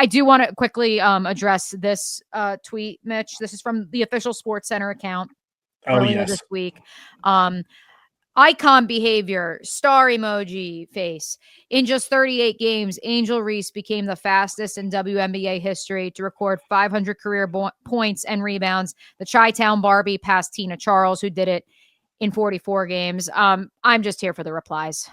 I do want to quickly address this tweet, Mitch. This is from the official Sports Center account earlier this week. Icon behavior, star emoji face. In just 38 games, Angel Reese became the fastest in WNBA history to record 500 career points and rebounds. The Chi-Town Barbie passed Tina Charles, who did it in 44 games. I'm just here for the replies.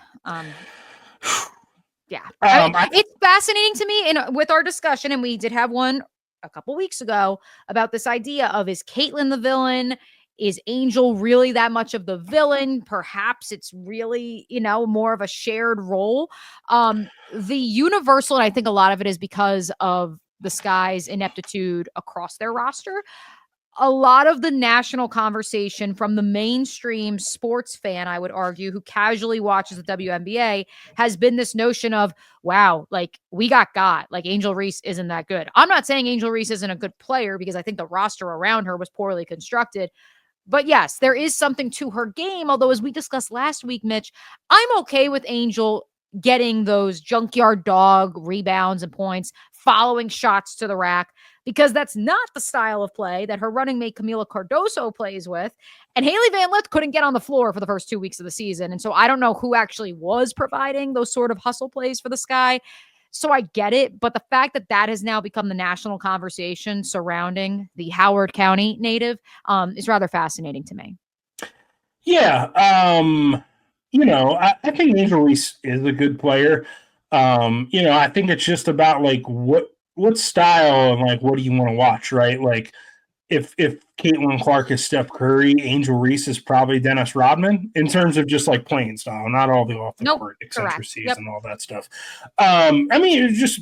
Yeah. It's fascinating to me with our discussion, and we did have one a couple weeks ago about this idea of, is Caitlyn the villain? Is Angel really that much of the villain? Perhaps it's really, more of a shared role. The universal, and I think a lot of it is because of the Sky's ineptitude across their roster. A lot of the national conversation from the mainstream sports fan, I would argue, who casually watches the WNBA, has been this notion of, wow, like we got, like Angel Reese isn't that good. I'm not saying Angel Reese isn't a good player, because I think the roster around her was poorly constructed. But yes, there is something to her game. Although, as we discussed last week, Mitch, I'm okay with Angel getting those junkyard dog rebounds and points, following shots to the rack, because that's not the style of play that her running mate Camila Cardoso plays with. And Haley Van Lith couldn't get on the floor for the first 2 weeks of the season. And so I don't know who actually was providing those sort of hustle plays for the Sky. So I get it. But the fact that that has now become the national conversation surrounding the Howard County native is rather fascinating to me. Yeah. I think Angel Reese is a good player. I think it's just about like what style and like what do you want to watch, right? Like if Caitlin Clark is Steph Curry, Angel Reese is probably Dennis Rodman in terms of just like playing style, not all the off the court eccentricities and all that stuff. It's just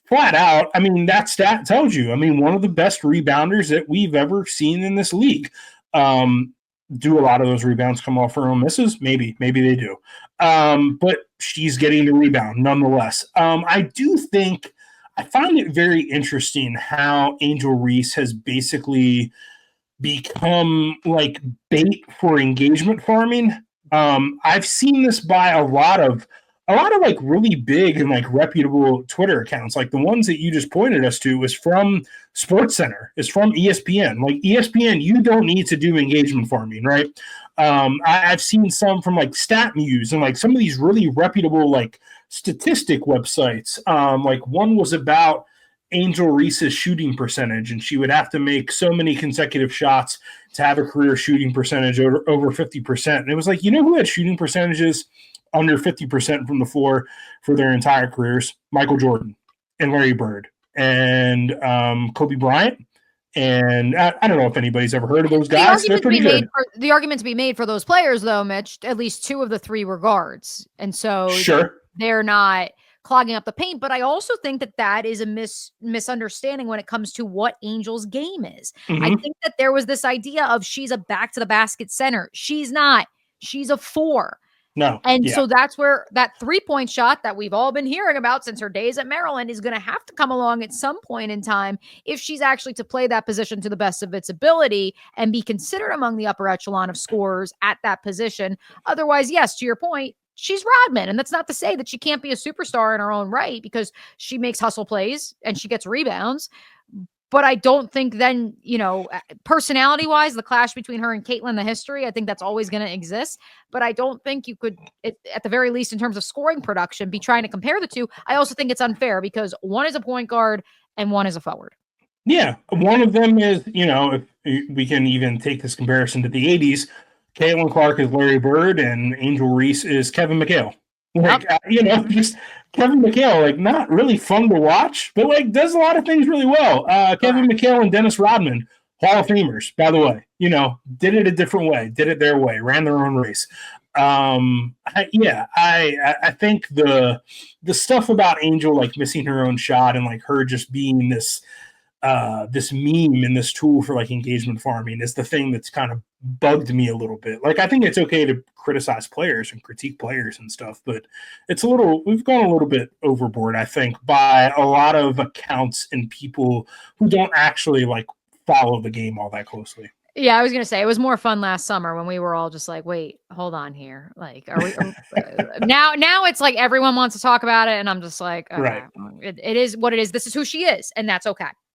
flat out. That stat tells you. One of the best rebounders that we've ever seen in this league. Do a lot of those rebounds come off her own misses? Maybe they do. But she's getting the rebound nonetheless. I find it very interesting how Angel Reese has basically become like bait for engagement farming. I've seen this by a lot of like really big and like reputable Twitter accounts. Like the ones that you just pointed us to was from SportsCenter, is from ESPN. Like ESPN, you don't need to do engagement farming, right? I've seen some from like StatMuse and like some of these really reputable like statistic websites. Like one was about Angel Reese's shooting percentage, and she would have to make so many consecutive shots to have a career shooting percentage over 50%. And it was like, who had shooting percentages under 50% from the floor for their entire careers? Michael Jordan and Larry Bird and Kobe Bryant. And I don't know if anybody's ever heard of those guys. They're pretty good. The argument to be made for those players, though, Mitch, at least two of the three were guards. And so they're not clogging up the paint. But I also think that is a misunderstanding when it comes to what Angel's game is. Mm-hmm. I think that there was this idea of she's a back to the basket center. She's not. She's a 4. No. And so that's where that 3-point shot that we've all been hearing about since her days at Maryland is going to have to come along at some point in time if she's actually to play that position to the best of its ability and be considered among the upper echelon of scorers at that position. Otherwise, yes, to your point, she's Rodman. And that's not to say that she can't be a superstar in her own right, because she makes hustle plays and she gets rebounds. But I don't think then, personality-wise, the clash between her and Caitlyn, the history, I think that's always going to exist. But I don't think you could, at the very least in terms of scoring production, be trying to compare the two. I also think it's unfair because one is a point guard and one is a forward. Yeah. One of them is, if we can even take this comparison to the 80s, Caitlin Clark is Larry Bird and Angel Reese is Kevin McHale. Like, just Kevin McHale, like not really fun to watch, but like does a lot of things really well. Kevin McHale and Dennis Rodman, Hall of Famers, by the way, did it a different way, did it their way, ran their own race. I think the stuff about Angel like missing her own shot and like her just being this meme and this tool for like engagement farming is the thing that's kind of bugged me a little bit. Like, I think it's okay to criticize players and critique players and stuff, but we've gone a little bit overboard, I think, by a lot of accounts and people who don't actually like follow the game all that closely. Yeah, I was gonna say it was more fun last summer when we were all just like, "Wait, hold on here. Like, are we now it's like everyone wants to talk about it, and I'm just like, "Okay, Right. well, it is what it is. This is who she is, and that's okay."